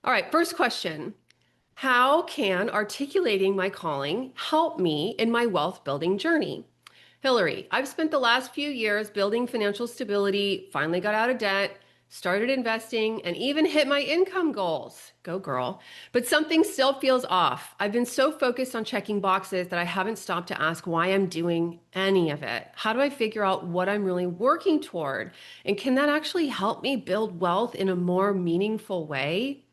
All right, first question. How can articulating my calling help me in my wealth building journey? Hilary, I've spent the last few years building financial stability, finally got out of debt, started investing, and even hit my income goals. Go girl. But something still feels off. I've been so focused on checking boxes that I haven't stopped to ask why I'm doing any of it. How do I figure out what I'm really working toward? And can that actually help me build wealth in a more meaningful way?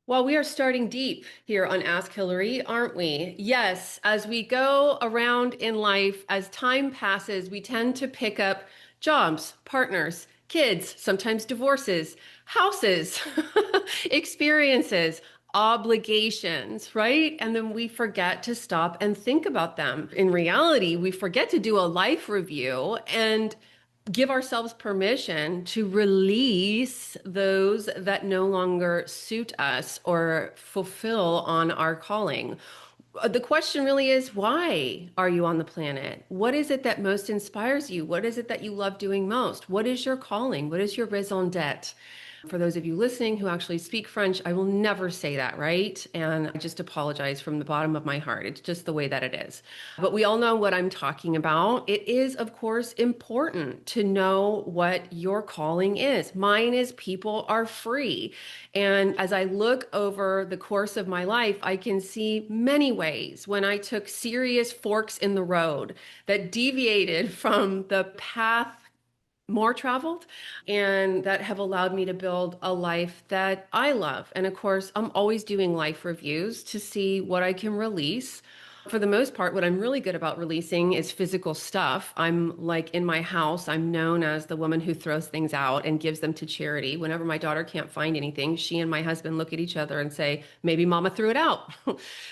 Well, we are starting deep here on Ask Hilary, aren't we? Yes, as we go around in life, as time passes, we tend to pick up jobs, partners, kids, sometimes divorces, houses, experiences, obligations, right? And then we forget to stop and think about them. In reality, we forget to do a life review and give ourselves permission to release those that no longer suit us or fulfill on our calling. The question really is, why are you on the planet? What is it that most inspires you? What is it that you love doing most? What is your calling? What is your raison d'etre? For those of you listening who actually speak French, I will never say that, right? And I just apologize from the bottom of my heart. It's just the way that it is. But we all know what I'm talking about. It is, of course, important to know what your calling is. Mine is people are free. And as I look over the course of my life, I can see many ways when I took serious forks in the road that deviated from the path more traveled and that have allowed me to build a life that I love. And of course, I'm always doing life reviews to see what I can release. For the most part, what I'm really good about releasing is physical stuff. I'm like in my house, I'm known as the woman who throws things out and gives them to charity. Whenever my daughter can't find anything, she and my husband look at each other and say, maybe mama threw it out.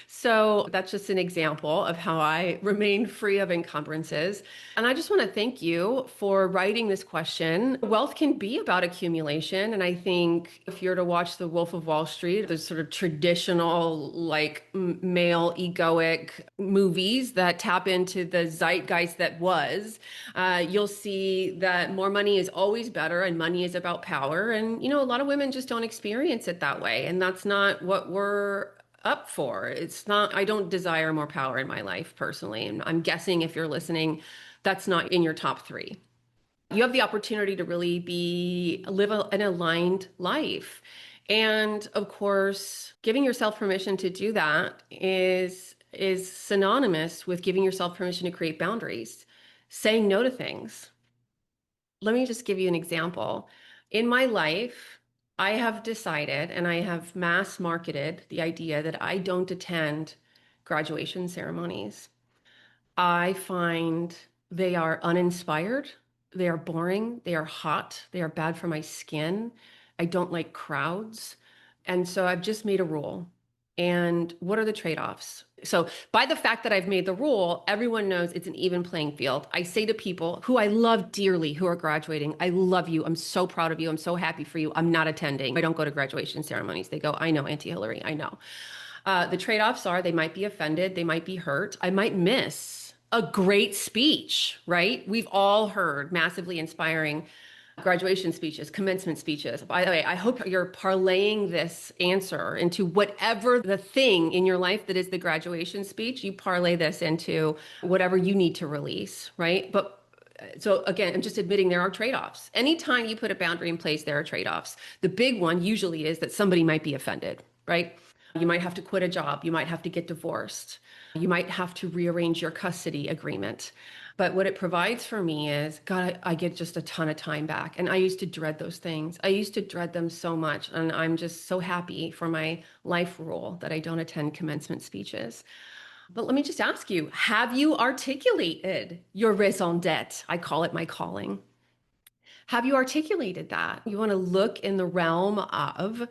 So that's just an example of how I remain free of encumbrances. And I just want to thank you for writing this question. Wealth can be about accumulation. And I think if you're to watch The Wolf of Wall Street, there's sort of traditional, like male egoic movies that tap into the zeitgeist that was, you'll see that more money is always better and money is about power. And, a lot of women just don't experience it that way. And that's not what we're up for. It's not, I don't desire more power in my life personally. And I'm guessing if you're listening, that's not in your top three. You have the opportunity to really live an aligned life. And of course, giving yourself permission to do that is synonymous with giving yourself permission to create boundaries, saying no to things. Let me just give you an example. In my life, I have decided and I have mass marketed the idea that I don't attend graduation ceremonies. I find they are uninspired, they are boring, they are hot, they are bad for my skin. I don't like crowds. And so I've just made a rule. And what are the trade-offs? So by the fact that I've made the rule, everyone knows it's an even playing field. I say to people who I love dearly who are graduating, I love you. I'm so proud of you. I'm so happy for you. I'm not attending. I don't go to graduation ceremonies. They go, I know, Auntie Hilary, I know. The trade-offs are they might be offended. They might be hurt. I might miss a great speech, right? We've all heard massively inspiring graduation speeches, commencement speeches. By the way, I hope you're parlaying this answer into whatever the thing in your life that is the graduation speech, you parlay this into whatever you need to release, right? But so again, I'm just admitting there are trade-offs. Anytime you put a boundary in place, there are trade-offs. The big one usually is that somebody might be offended, right? You might have to quit a job. You might have to get divorced. You might have to rearrange your custody agreement. But what it provides for me is, God, I get just a ton of time back. And I used to dread those things. I used to dread them so much. And I'm just so happy for my life rule that I don't attend commencement speeches. But let me just ask you, have you articulated your raison d'etre? I call it my calling. Have you articulated that? You want to look in the realm of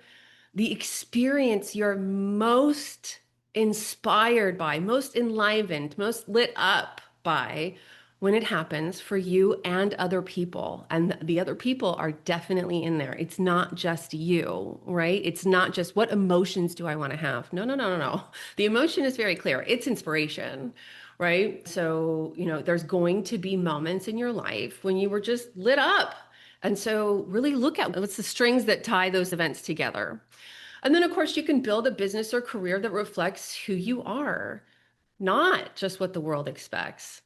the experience you're most inspired by, most enlivened, most lit up by when it happens for you and other people. And the other people are definitely in there. It's not just you, right? It's not just what emotions do I want to have? No, no, no, no, no. The emotion is very clear. It's inspiration, right? So, there's going to be moments in your life when you were just lit up And so really look at what's the strings that tie those events together. And then, of course, you can build a business or career that reflects who you are, not just what the world expects.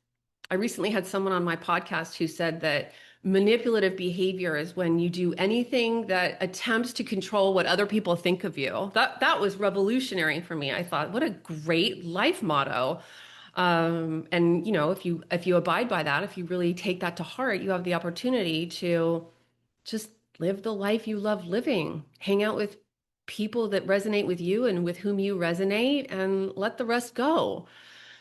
I recently had someone on my podcast who said that manipulative behavior is when you do anything that attempts to control what other people think of you. That was revolutionary for me. I thought, what a great life motto. And if you abide by that, if you really take that to heart, you have the opportunity to just live the life you love living, hang out with people that resonate with you and with whom you resonate, and let the rest go.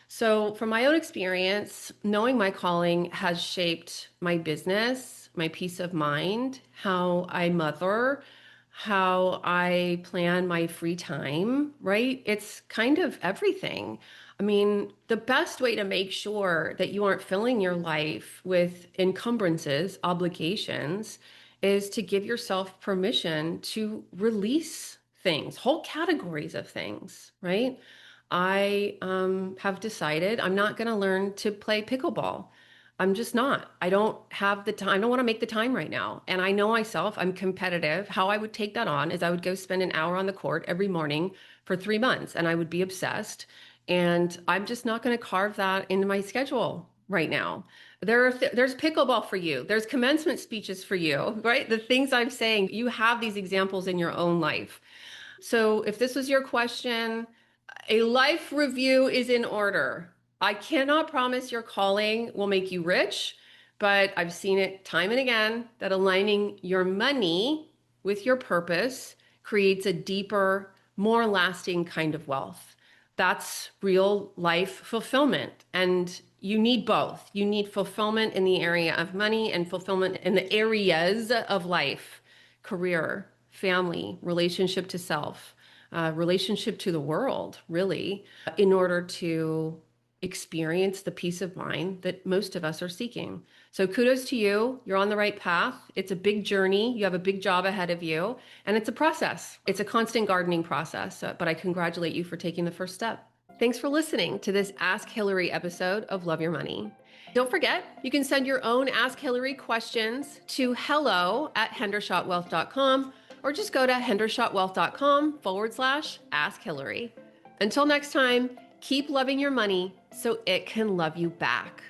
So, from my own experience, knowing my calling has shaped my business, my peace of mind, how I mother, how I plan my free time, right? It's kind of everything. I mean, the best way to make sure that you aren't filling your life with encumbrances, obligations, is to give yourself permission to release things, whole categories of things, right? I have decided I'm not going to learn to play pickleball. I'm just not. I don't have the time. I don't want to make the time right now. And I know myself, I'm competitive. How I would take that on is I would go spend an hour on the court every morning for 3 months and I would be obsessed. And I'm just not going to carve that into my schedule right now. There's pickleball for you. There's commencement speeches for you, right? The things I'm saying, you have these examples in your own life. So if this was your question, a life review is in order. I cannot promise your calling will make you rich, but I've seen it time and again that aligning your money with your purpose creates a deeper, more lasting kind of wealth. That's real life fulfillment. And you need both. You need fulfillment in the area of money and fulfillment in the areas of life, career, family, relationship to self, relationship to the world, really, in order to experience the peace of mind that most of us are seeking. So kudos to you. You're on the right path. It's a big journey. You have a big job ahead of you, and it's a process. It's a constant gardening process, but I congratulate you for taking the first step. Thanks for listening to this Ask Hilary episode of Love Your Money. Don't forget, you can send your own Ask Hilary questions to hello@hendershottwealth.com or just go to hendershottwealth.com/Ask Hilary. Until next time, keep loving your money so it can love you back.